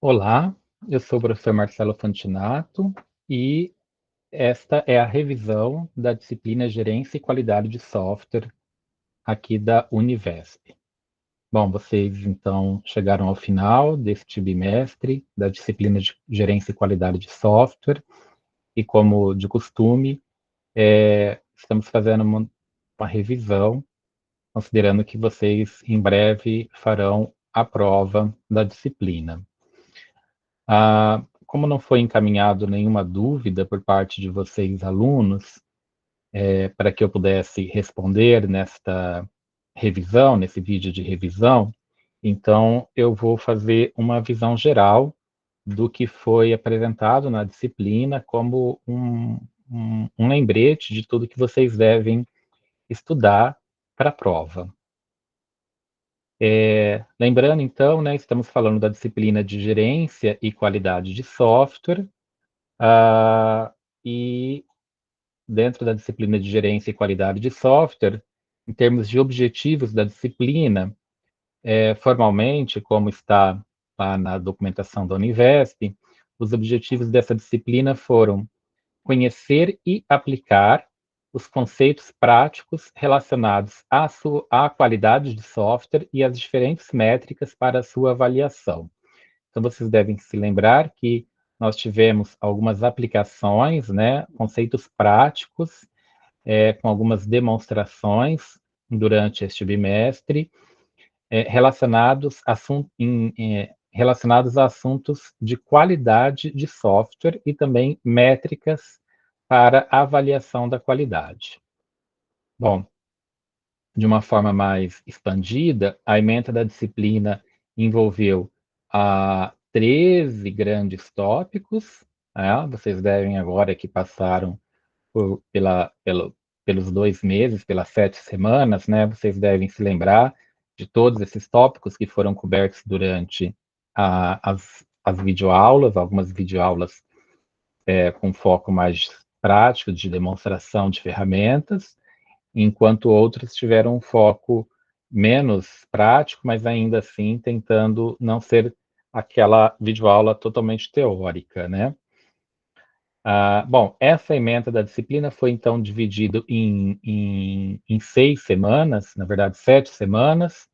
Olá, eu sou o professor Marcelo Fantinato e esta é a revisão da disciplina Gerência e Qualidade de Software aqui da Univesp. Bom, vocês então chegaram ao final deste bimestre da disciplina de Gerência e Qualidade de Software e, como de costume, estamos fazendo uma revisão, considerando que vocês em breve farão a prova da disciplina. Como não foi encaminhado nenhuma dúvida por parte de vocês, alunos, para que eu pudesse responder nesta revisão, nesse vídeo de revisão, então eu vou fazer uma visão geral do que foi apresentado na disciplina como um lembrete de tudo que vocês devem estudar para a prova. Lembrando, então, né, estamos falando da disciplina de Gerência e Qualidade de Software. E dentro da disciplina de Gerência e Qualidade de Software, em termos de objetivos da disciplina, formalmente, como está lá na documentação da Univesp, os objetivos dessa disciplina foram conhecer e aplicar os conceitos práticos relacionados à qualidade de software e às diferentes métricas para a sua avaliação. Então, vocês devem se lembrar que nós tivemos algumas aplicações, né, conceitos práticos, com algumas demonstrações durante este bimestre, relacionados a assuntos de qualidade de software e também métricas para avaliação da qualidade. Bom, de uma forma mais expandida, a ementa da disciplina envolveu 13 grandes tópicos, né? Vocês devem agora que passaram pelos 2 meses, pelas 7 semanas, né? Vocês devem se lembrar de todos esses tópicos que foram cobertos durante as videoaulas, algumas videoaulas com foco mais prático de demonstração de ferramentas, enquanto outros tiveram um foco menos prático, mas ainda assim tentando não ser aquela videoaula totalmente teórica, né? Bom, essa ementa da disciplina foi então dividida em 6 semanas, na verdade 7 semanas,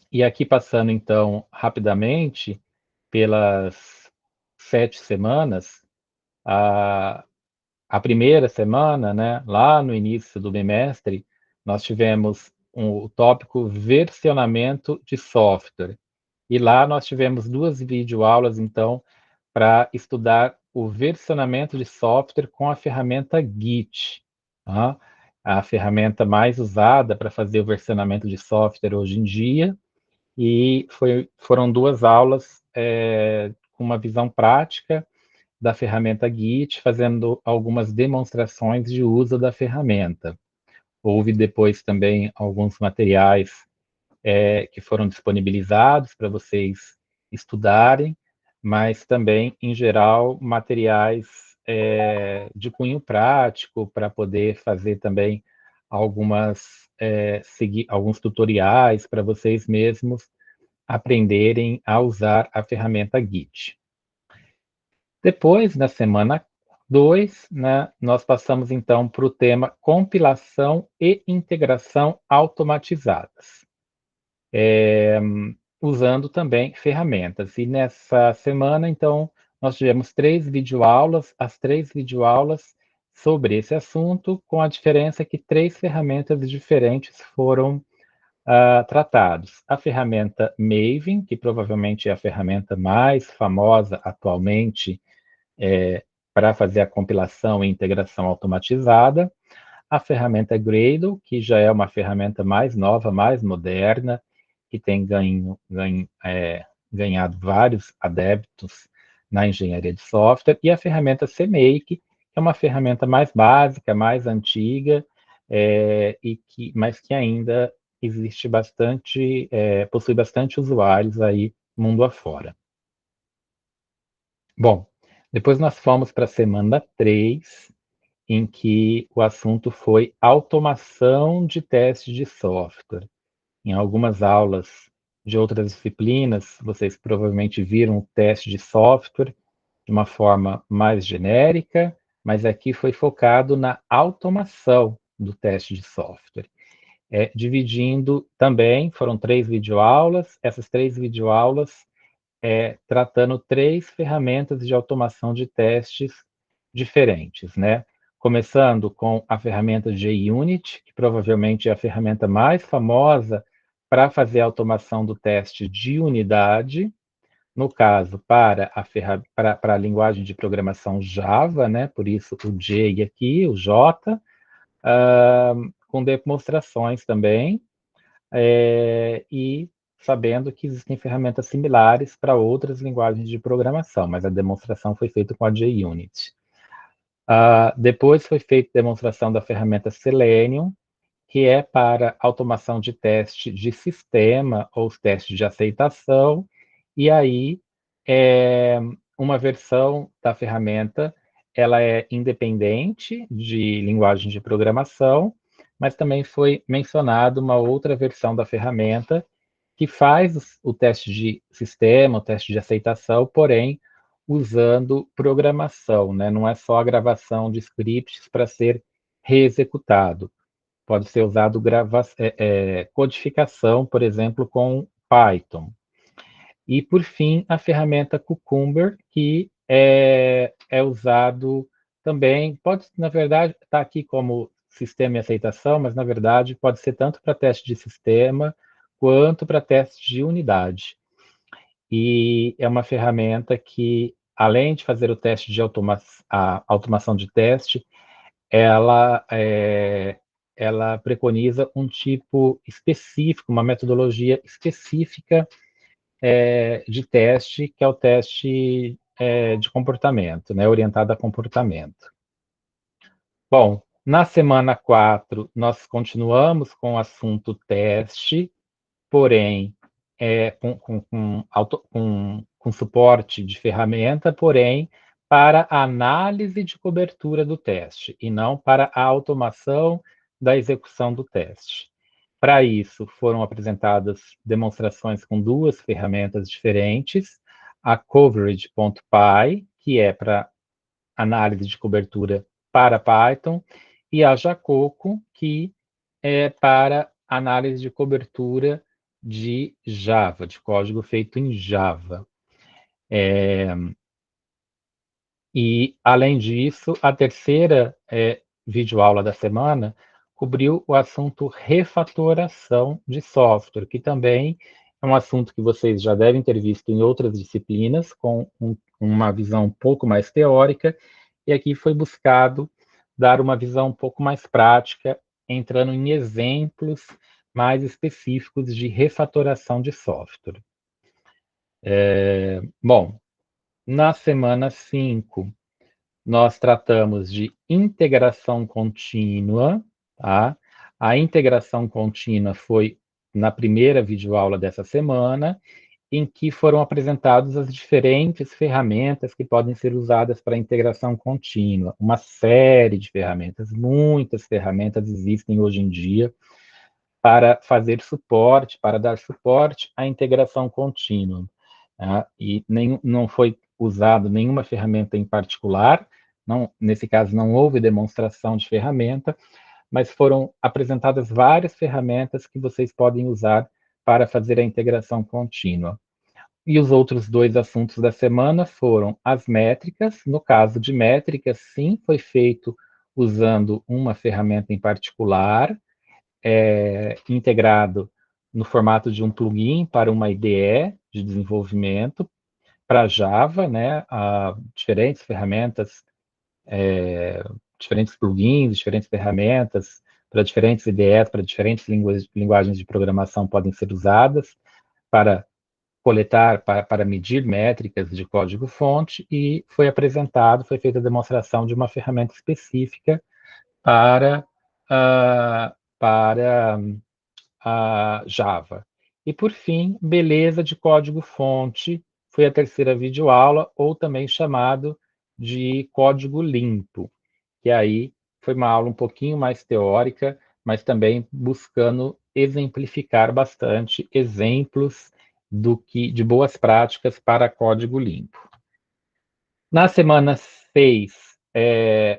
e aqui passando então rapidamente pelas 7 semanas, a, a primeira semana, né, lá no início do bimestre, nós tivemos o tópico versionamento de software. E lá nós tivemos 2 videoaulas, então, para estudar o versionamento de software com a ferramenta Git, tá? A ferramenta mais usada para fazer o versionamento de software hoje em dia, e foram 2 aulas com uma visão prática da ferramenta Git, fazendo algumas demonstrações de uso da ferramenta. Houve depois também alguns materiais que foram disponibilizados para vocês estudarem, mas também, em geral, materiais de cunho prático para poder fazer também seguir alguns tutoriais para vocês mesmos aprenderem a usar a ferramenta Git. Depois, na semana 2, né, nós passamos então para o tema compilação e integração automatizadas, usando também ferramentas. E nessa semana, então, nós tivemos 3 videoaulas, as 3 videoaulas sobre esse assunto, com a diferença que 3 ferramentas diferentes foram tratados. A ferramenta Maven, que provavelmente é a ferramenta mais famosa atualmente para fazer a compilação e integração automatizada. A ferramenta Gradle, que já é uma ferramenta mais nova, mais moderna, que tem ganhado vários adeptos na engenharia de software. E a ferramenta CMake, que é uma ferramenta mais básica, mais antiga, mas que ainda existe bastante, possui bastante usuários aí mundo afora. Bom, depois nós fomos para a semana 3, em que o assunto foi automação de testes de software. Em algumas aulas de outras disciplinas, vocês provavelmente viram o teste de software de uma forma mais genérica, mas aqui foi focado na automação do teste de software. Dividindo também, foram 3 videoaulas, essas 3 videoaulas tratando 3 ferramentas de automação de testes diferentes, né? Começando com a ferramenta JUnit, que provavelmente é a ferramenta mais famosa para fazer a automação do teste de unidade, no caso, para a linguagem de programação Java, né? Por isso o J aqui, o J, com demonstrações também, e sabendo que existem ferramentas similares para outras linguagens de programação, mas a demonstração foi feita com a JUnit. Depois foi feita a demonstração da ferramenta Selenium, que é para automação de teste de sistema ou os testes de aceitação, e aí uma versão da ferramenta, ela é independente de linguagem de programação, mas também foi mencionado uma outra versão da ferramenta que faz o teste de sistema, o teste de aceitação, porém usando programação, né? Não é só a gravação de scripts para ser reexecutado. Pode ser usado codificação, por exemplo, com Python. E, por fim, a ferramenta Cucumber, que é usado também, pode, na verdade, estar aqui como sistema e aceitação, mas, na verdade, pode ser tanto para teste de sistema, quanto para teste de unidade. E é uma ferramenta que, além de fazer o teste de a automação de teste, ela preconiza um tipo específico, uma metodologia específica de teste, que é o teste de comportamento, né, orientado a comportamento. Bom, na semana 4, nós continuamos com o assunto teste, porém, com suporte de ferramenta, porém, para a análise de cobertura do teste, e não para a automação da execução do teste. Para isso, foram apresentadas demonstrações com 2 ferramentas diferentes, a Coverage.py, que é para análise de cobertura para Python, e a Jacoco, que é para análise de cobertura de Java, de código feito em Java. E, além disso, a terceira videoaula da semana cobriu o assunto refatoração de software, que também é um assunto que vocês já devem ter visto em outras disciplinas, com uma visão um pouco mais teórica, e aqui foi buscado dar uma visão um pouco mais prática, entrando em exemplos mais específicos de refatoração de software. Bom, na semana 5, nós tratamos de integração contínua, tá? A integração contínua foi na primeira videoaula dessa semana, em que foram apresentadas as diferentes ferramentas que podem ser usadas para integração contínua. Uma série de ferramentas, muitas ferramentas existem hoje em dia para fazer suporte, para dar suporte à integração contínua. Tá? E não foi usado nenhuma ferramenta em particular, nesse caso não houve demonstração de ferramenta, mas foram apresentadas várias ferramentas que vocês podem usar para fazer a integração contínua. E os outros 2 assuntos da semana foram as métricas. No caso de métricas, sim, foi feito usando uma ferramenta em particular, integrado no formato de um plugin para uma IDE de desenvolvimento para Java, né, diferentes ferramentas, diferentes plugins, diferentes ferramentas para diferentes IDEs, para diferentes linguagens de programação podem ser usadas para coletar, para medir métricas de código-fonte, e foi feita a demonstração de uma ferramenta específica para, para a Java. E, por fim, beleza de código-fonte foi a terceira videoaula, ou também chamado de código limpo, que aí foi uma aula um pouquinho mais teórica, mas também buscando exemplificar bastante exemplos de boas práticas para código limpo. Na semana 6,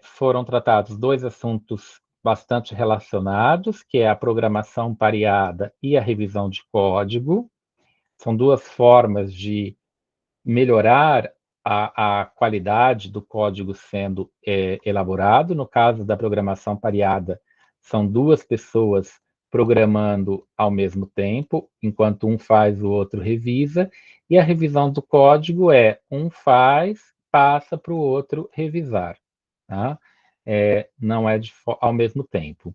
foram tratados 2 assuntos bastante relacionados, que é a programação pareada e a revisão de código. São 2 formas de melhorar a qualidade do código sendo elaborado. No caso da programação pareada, são 2 pessoas programando ao mesmo tempo, enquanto um faz, o outro revisa, e a revisão do código um faz, passa para o outro revisar, tá? Não é ao mesmo tempo.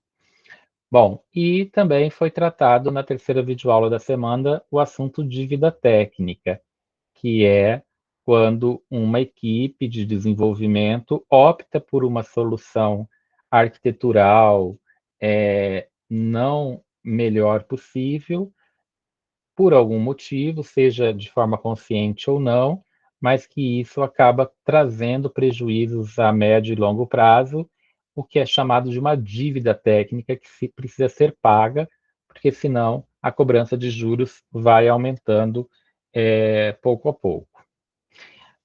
Bom, e também foi tratado na terceira videoaula da semana o assunto dívida técnica, que é quando uma equipe de desenvolvimento opta por uma solução arquitetural não melhor possível, por algum motivo, seja de forma consciente ou não, mas que isso acaba trazendo prejuízos a médio e longo prazo, o que é chamado de uma dívida técnica que precisa ser paga, porque senão a cobrança de juros vai aumentando pouco a pouco.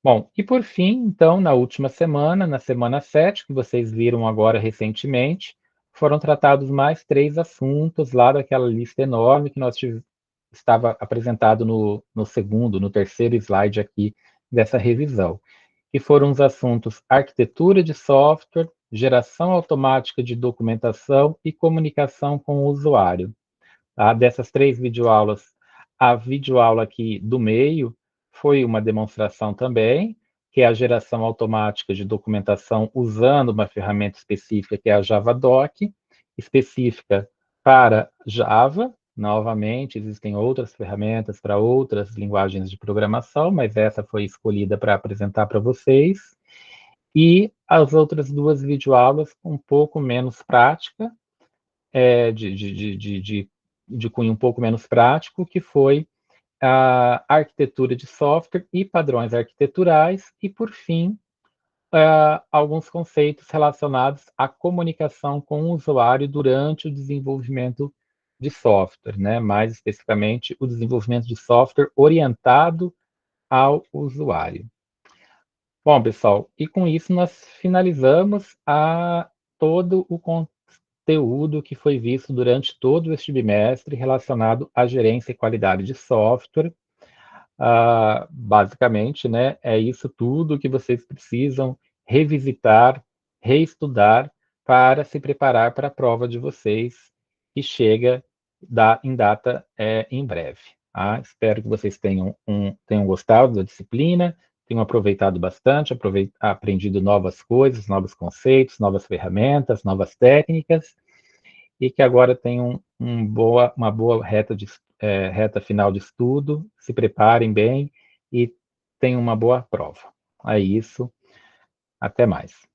Bom, e por fim, então, na última semana, na semana 7, que vocês viram agora recentemente, foram tratados mais 3 assuntos lá daquela lista enorme que estava apresentado no terceiro slide aqui dessa revisão, que foram os assuntos arquitetura de software, geração automática de documentação e comunicação com o usuário. Tá? Dessas 3 videoaulas, a videoaula aqui do meio foi uma demonstração também, que é a geração automática de documentação usando uma ferramenta específica, que é a JavaDoc, específica para Java. Novamente, existem outras ferramentas para outras linguagens de programação, mas essa foi escolhida para apresentar para vocês. E as outras 2 videoaulas um pouco menos prática, de cunho um pouco menos prático, que foi a arquitetura de software e padrões arquiteturais, e, por fim, alguns conceitos relacionados à comunicação com o usuário durante o desenvolvimento de software, né? Mais especificamente, o desenvolvimento de software orientado ao usuário. Bom, pessoal, e com isso nós finalizamos todo o conteúdo que foi visto durante todo este bimestre relacionado à gerência e qualidade de software. Basicamente, né, é isso tudo que vocês precisam revisitar, reestudar para se preparar para a prova de vocês, que chega em data em breve. Tá? Espero que vocês tenham gostado da disciplina, tenham aproveitado bastante, aprendido novas coisas, novos conceitos, novas ferramentas, novas técnicas, e que agora tenham uma boa reta final de estudo, se preparem bem e tenham uma boa prova. É isso, até mais.